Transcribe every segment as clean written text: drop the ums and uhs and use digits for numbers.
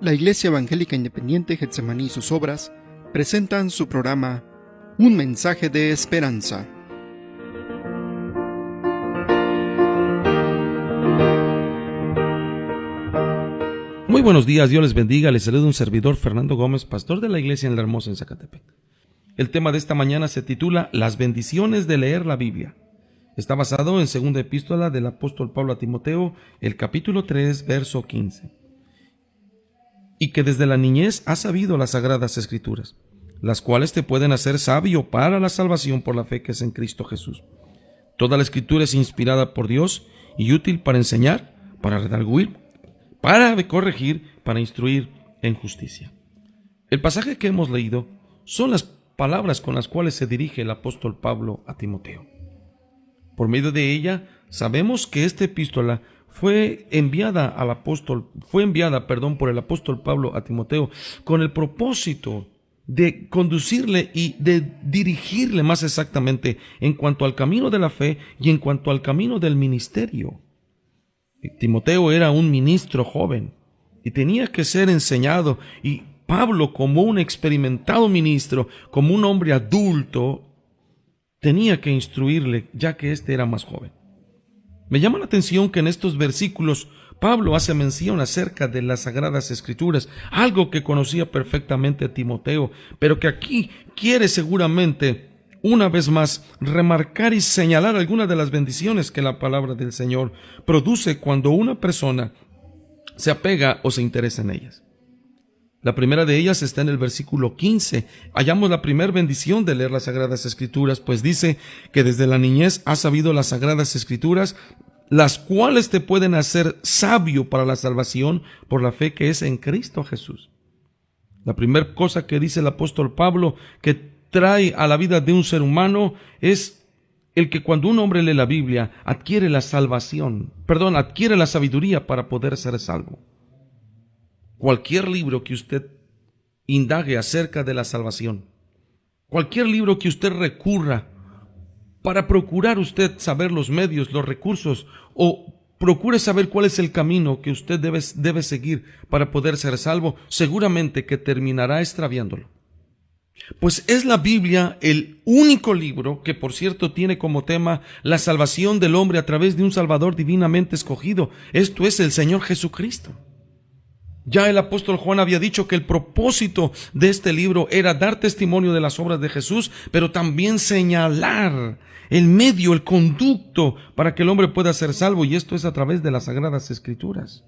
La Iglesia Evangélica Independiente Getsemaní y sus obras presentan su programa Un Mensaje de Esperanza. Muy buenos días, Dios les bendiga. Les saluda un servidor, Fernando Gómez, pastor de la iglesia en La Hermosa, en Zacatepec. El tema de esta mañana se titula Las bendiciones de leer la Biblia. Está basado en segunda epístola del apóstol Pablo a Timoteo, el capítulo 3, verso 15. Y que desde la niñez has sabido las sagradas escrituras, las cuales te pueden hacer sabio para la salvación por la fe que es en Cristo Jesús. Toda la escritura es inspirada por Dios y útil para enseñar, para redarguir, para corregir, para instruir en justicia. El pasaje que hemos leído son las palabras con las cuales se dirige el apóstol Pablo a Timoteo. Por medio de ella, sabemos que esta epístola fue enviada por el apóstol Pablo a Timoteo con el propósito de conducirle y de dirigirle más exactamente en cuanto al camino de la fe y en cuanto al camino del ministerio. Timoteo era un ministro joven y tenía que ser enseñado, y Pablo, como un experimentado ministro, como un hombre adulto, tenía que instruirle, ya que éste era más joven. Me llama la atención que en estos versículos Pablo hace mención acerca de las Sagradas Escrituras, algo que conocía perfectamente Timoteo, pero que aquí quiere seguramente, una vez más, remarcar y señalar algunas de las bendiciones que la palabra del Señor produce cuando una persona se apega o se interesa en ellas. La primera de ellas está en el versículo 15. Hallamos la primera bendición de leer las Sagradas Escrituras, pues dice que desde la niñez has sabido las Sagradas Escrituras, las cuales te pueden hacer sabio para la salvación por la fe que es en Cristo Jesús. La primera cosa que dice el apóstol Pablo que trae a la vida de un ser humano es el que cuando un hombre lee la Biblia adquiere la sabiduría para poder ser salvo. Cualquier libro que usted indague acerca de la salvación, cualquier libro que usted recurra para procurar usted saber los medios, los recursos, o procure saber cuál es el camino que usted debe seguir para poder ser salvo, seguramente que terminará extraviándolo. Pues es la Biblia el único libro que, por cierto, tiene como tema la salvación del hombre a través de un Salvador divinamente escogido. Esto es el Señor Jesucristo. Ya el apóstol Juan había dicho que el propósito de este libro era dar testimonio de las obras de Jesús, pero también señalar el medio, el conducto para que el hombre pueda ser salvo, y esto es a través de las Sagradas Escrituras.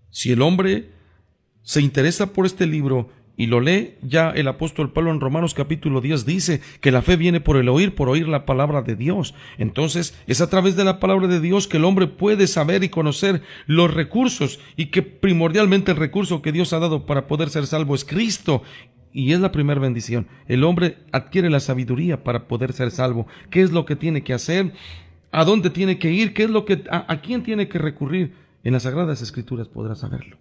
Si el hombre se interesa por este libro y lo lee, ya el apóstol Pablo en Romanos capítulo 10 dice que la fe viene por oír la palabra de Dios. Entonces es a través de la palabra de Dios que el hombre puede saber y conocer los recursos, y que primordialmente el recurso que Dios ha dado para poder ser salvo es Cristo. Y es la primera bendición. El hombre adquiere la sabiduría para poder ser salvo. ¿Qué es lo que tiene que hacer? ¿A dónde tiene que ir? ¿A quién tiene que recurrir? En las Sagradas Escrituras podrá saberlo.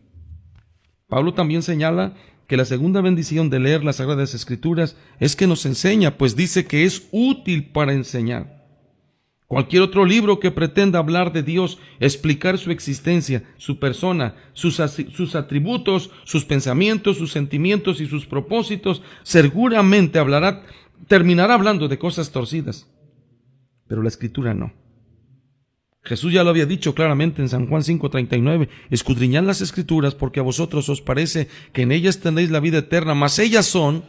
Pablo también señala que la segunda bendición de leer las Sagradas Escrituras es que nos enseña, pues dice que es útil para enseñar. Cualquier otro libro que pretenda hablar de Dios, explicar su existencia, su persona, sus atributos, sus pensamientos, sus sentimientos y sus propósitos, seguramente terminará hablando de cosas torcidas. Pero la Escritura no. Jesús ya lo había dicho claramente en San Juan 5:39, escudriñad las Escrituras porque a vosotros os parece que en ellas tenéis la vida eterna, mas ellas son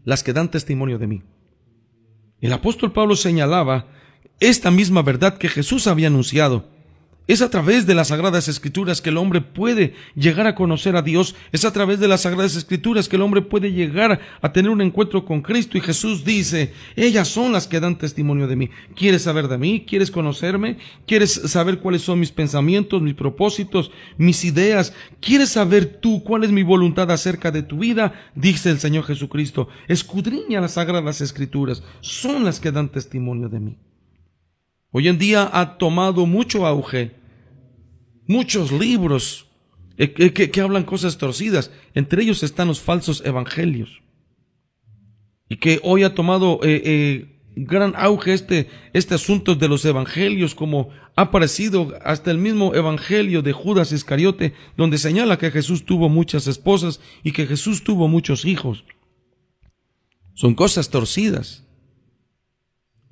las que dan testimonio de mí. El apóstol Pablo señalaba esta misma verdad que Jesús había anunciado. Es a través de las Sagradas Escrituras que el hombre puede llegar a conocer a Dios. Es a través de las Sagradas Escrituras que el hombre puede llegar a tener un encuentro con Cristo. Y Jesús dice, ellas son las que dan testimonio de mí. ¿Quieres saber de mí? ¿Quieres conocerme? ¿Quieres saber cuáles son mis pensamientos, mis propósitos, mis ideas? ¿Quieres saber tú cuál es mi voluntad acerca de tu vida? Dice el Señor Jesucristo, escudriña las Sagradas Escrituras. Son las que dan testimonio de mí. Hoy en día ha tomado mucho auge muchos libros que hablan cosas torcidas. Entre ellos están los falsos evangelios, y que hoy ha tomado gran auge este asunto de los evangelios, como ha aparecido hasta el mismo evangelio de Judas Iscariote, donde señala que Jesús tuvo muchas esposas y que Jesús tuvo muchos hijos. Son cosas torcidas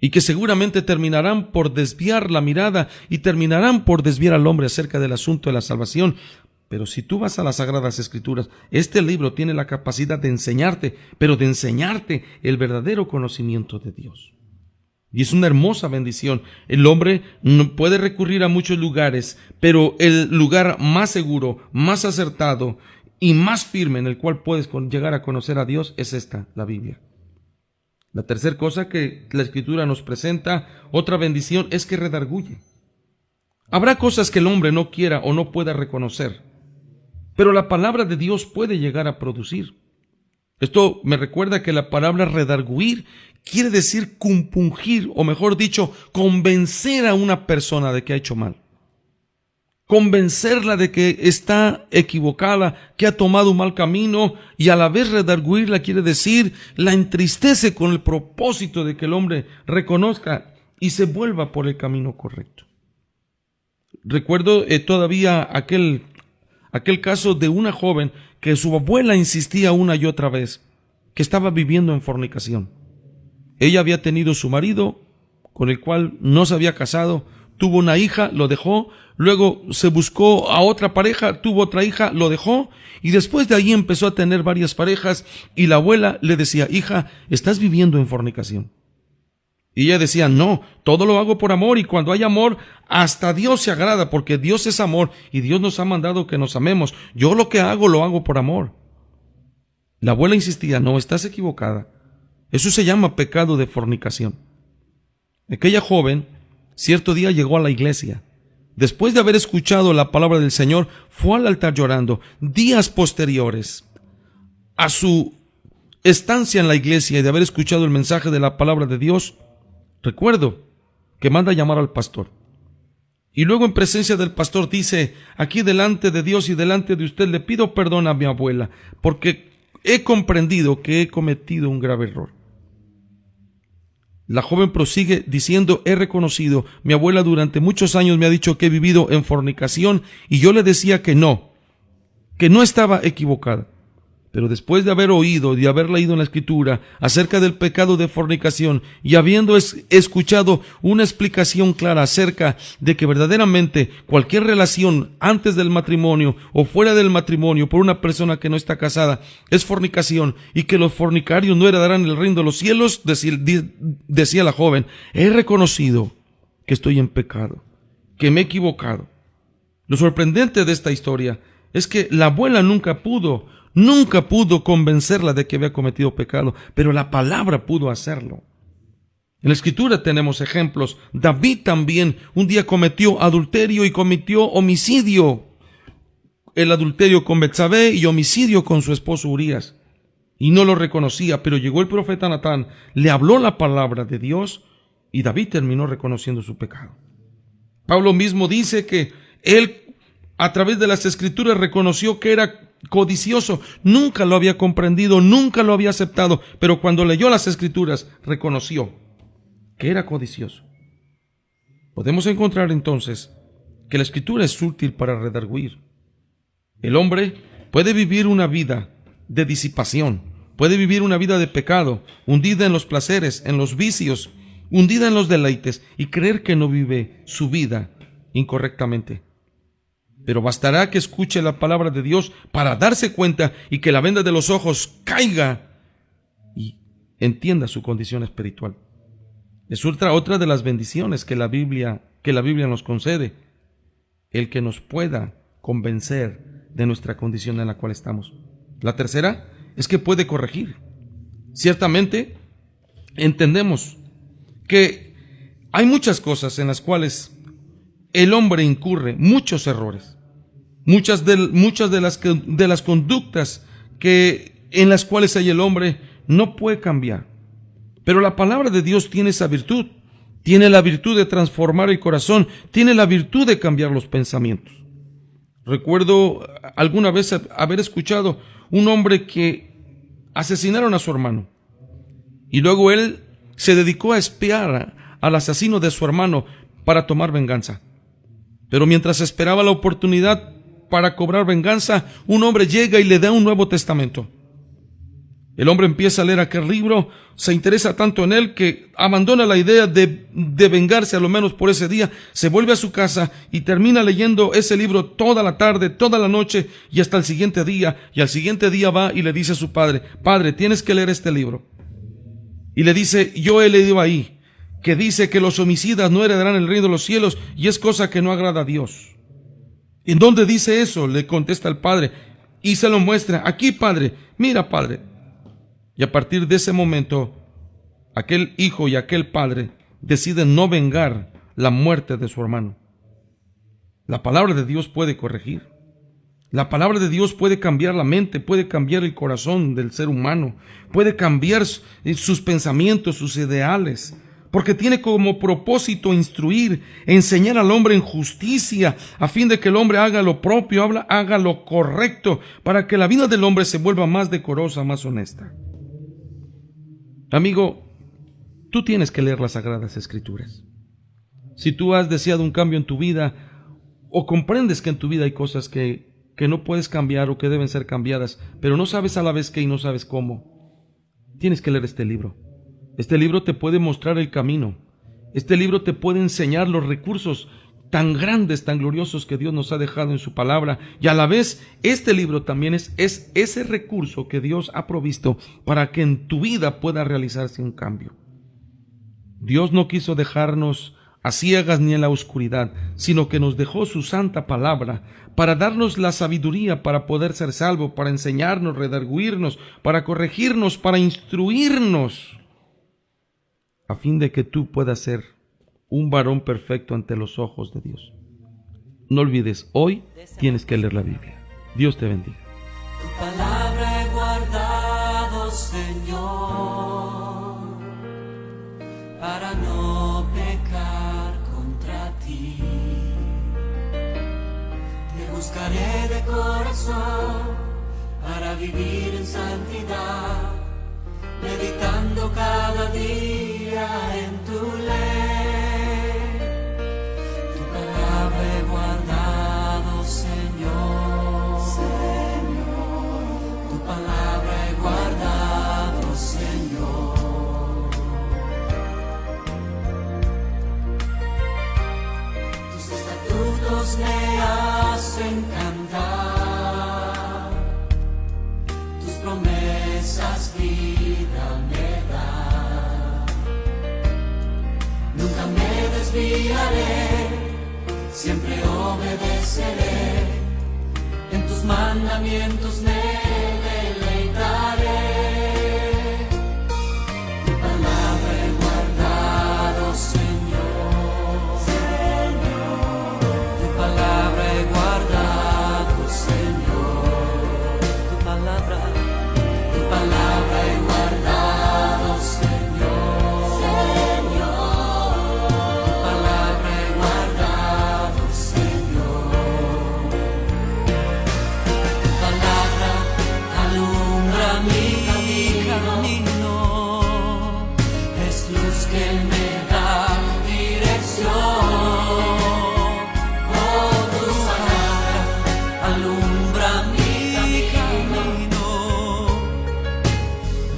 y que seguramente terminarán por desviar la mirada y terminarán por desviar al hombre acerca del asunto de la salvación. Pero si tú vas a las Sagradas Escrituras, este libro tiene la capacidad de enseñarte, pero de enseñarte el verdadero conocimiento de Dios. Y es una hermosa bendición. El hombre no puede recurrir a muchos lugares, pero el lugar más seguro, más acertado y más firme en el cual puedes llegar a conocer a Dios es la Biblia. La tercera cosa que la Escritura nos presenta, otra bendición, es que redarguye. Habrá cosas que el hombre no quiera o no pueda reconocer, pero la palabra de Dios puede llegar a producir. Esto me recuerda que la palabra redarguir quiere decir compungir, o mejor dicho, convencer a una persona de que ha hecho mal. Convencerla de que está equivocada, que ha tomado un mal camino, y a la vez redarguirla quiere decir, la entristece con el propósito de que el hombre reconozca y se vuelva por el camino correcto. Recuerdo todavía aquel caso de una joven que su abuela insistía una y otra vez que estaba viviendo en fornicación. Ella había tenido su marido, con el cual no se había casado, tuvo una hija, lo dejó, luego se buscó a otra pareja, tuvo otra hija, lo dejó, y después de ahí empezó a tener varias parejas, y la abuela le decía, hija, estás viviendo en fornicación. Y ella decía, no, todo lo hago por amor, y cuando hay amor, hasta Dios se agrada, porque Dios es amor, y Dios nos ha mandado que nos amemos. Yo lo que hago, lo hago por amor. La abuela insistía, no, estás equivocada. Eso se llama pecado de fornicación. Aquella joven, cierto día llegó a la iglesia. Después de haber escuchado la palabra del Señor, fue al altar llorando. Días posteriores a su estancia en la iglesia y de haber escuchado el mensaje de la palabra de Dios, recuerdo que manda a llamar al pastor. Y luego en presencia del pastor dice, aquí delante de Dios y delante de usted le pido perdón a mi abuela, porque he comprendido que he cometido un grave error. La joven prosigue diciendo, he reconocido, mi abuela durante muchos años me ha dicho que he vivido en fornicación y yo le decía que no estaba equivocada. Pero después de haber oído y de haber leído en la Escritura acerca del pecado de fornicación y habiendo escuchado una explicación clara acerca de que verdaderamente cualquier relación antes del matrimonio o fuera del matrimonio por una persona que no está casada es fornicación y que los fornicarios no heredarán el reino de los cielos, decía la joven, he reconocido que estoy en pecado, que me he equivocado. Lo sorprendente de esta historia es que la abuela nunca pudo convencerla de que había cometido pecado, pero la palabra pudo hacerlo. En la Escritura tenemos ejemplos. David también un día cometió adulterio y cometió homicidio. El adulterio con Betsabé y homicidio con su esposo Urías. Y no lo reconocía, pero llegó el profeta Natán, le habló la palabra de Dios y David terminó reconociendo su pecado. Pablo mismo dice que él, a través de las Escrituras, reconoció que era codicioso, nunca lo había comprendido, nunca lo había aceptado, pero cuando leyó las Escrituras reconoció que era codicioso. Podemos encontrar entonces que la Escritura es útil para redarguir. El hombre puede vivir una vida de disipación, puede vivir una vida de pecado, hundida en los placeres, en los vicios, hundida en los deleites y creer que no vive su vida incorrectamente. Pero bastará que escuche la palabra de Dios para darse cuenta y que la venda de los ojos caiga y entienda su condición espiritual. Es otra de las bendiciones que la Biblia nos concede, el que nos pueda convencer de nuestra condición en la cual estamos. La tercera es que puede corregir. Ciertamente entendemos que hay muchas cosas en las cuales el hombre incurre, muchos errores, muchas de las conductas en las cuales hay el hombre no puede cambiar. Pero la palabra de Dios tiene esa virtud, tiene la virtud de transformar el corazón, tiene la virtud de cambiar los pensamientos. Recuerdo alguna vez haber escuchado un hombre que asesinaron a su hermano y luego él se dedicó a espiar al asesino de su hermano para tomar venganza. Pero mientras esperaba la oportunidad para cobrar venganza, un hombre llega y le da un Nuevo Testamento. El hombre empieza a leer aquel libro, se interesa tanto en él que abandona la idea de vengarse a lo menos por ese día, se vuelve a su casa y termina leyendo ese libro toda la tarde, toda la noche y hasta el siguiente día. Y al siguiente día va y le dice a su padre: Padre, tienes que leer este libro. Y le dice: yo he leído ahí que dice que los homicidas no heredarán el reino de los cielos, y es cosa que no agrada a Dios. ¿En dónde dice eso?, le contesta el padre, y se lo muestra. Aquí, padre, mira, padre. Y a partir de ese momento, aquel hijo y aquel padre deciden no vengar la muerte de su hermano. La palabra de Dios puede corregir. La palabra de Dios puede cambiar la mente, puede cambiar el corazón del ser humano, puede cambiar sus pensamientos, sus ideales, porque tiene como propósito instruir, enseñar al hombre en justicia, a fin de que el hombre haga lo propio, haga lo correcto, para que la vida del hombre se vuelva más decorosa, más honesta. Amigo, tú tienes que leer las Sagradas Escrituras. Si tú has deseado un cambio en tu vida, o comprendes que en tu vida hay cosas que no puedes cambiar o que deben ser cambiadas, pero no sabes a la vez qué y no sabes cómo, tienes que leer este libro. Este libro te puede mostrar el camino. Este libro te puede enseñar los recursos tan grandes, tan gloriosos que Dios nos ha dejado en su palabra. Y a la vez, este libro también es ese recurso que Dios ha provisto para que en tu vida pueda realizarse un cambio. Dios no quiso dejarnos a ciegas ni en la oscuridad, sino que nos dejó su santa palabra para darnos la sabiduría para poder ser salvos, para enseñarnos, redarguirnos, para corregirnos, para instruirnos, a fin de que tú puedas ser un varón perfecto ante los ojos de Dios. No olvides, hoy tienes que leer la Biblia. Dios te bendiga. Tu palabra he guardado, Señor, para no pecar contra ti. Te buscaré de corazón para vivir en santidad, meditando cada día en tu ley. Tu palabra he guardado, Señor. Tu palabra he guardado, Señor. Tus estatutos me hacen cantar, tus promesas vida me da. Nunca me desviaré, siempre obedeceré, en tus mandamientos me deleitaré. Tu palabra he guardado, Señor. Tu palabra he guardado, Señor. Tu palabra he guardado, Señor. Tu palabra he guardado, Señor. Tu palabra alumbra mi camino, es luz que me da dirección. Oh, tu palabra alumbra mi camino,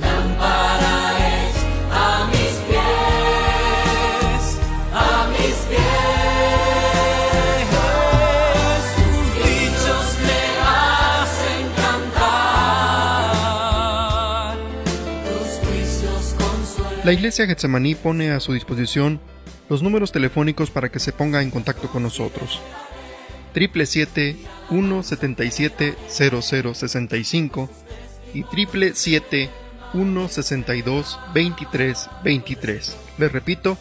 lámpara es a mis pies, a mis pies. Tus dichos me hacen cantar, tus juicios consuelan. La Iglesia Getsemaní pone a su disposición los números telefónicos para que se ponga en contacto con nosotros. 777-177-0065 y 777-162-2323. Les repito,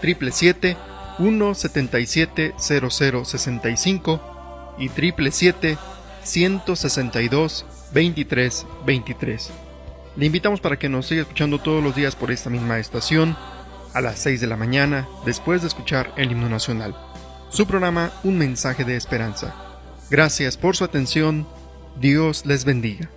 777-177-0065 y 777-162-2323. Le invitamos para que nos siga escuchando todos los días por esta misma estación, a las 6 de la mañana, después de escuchar el himno nacional. Su programa, Un Mensaje de Esperanza. Gracias por su atención. Dios les bendiga.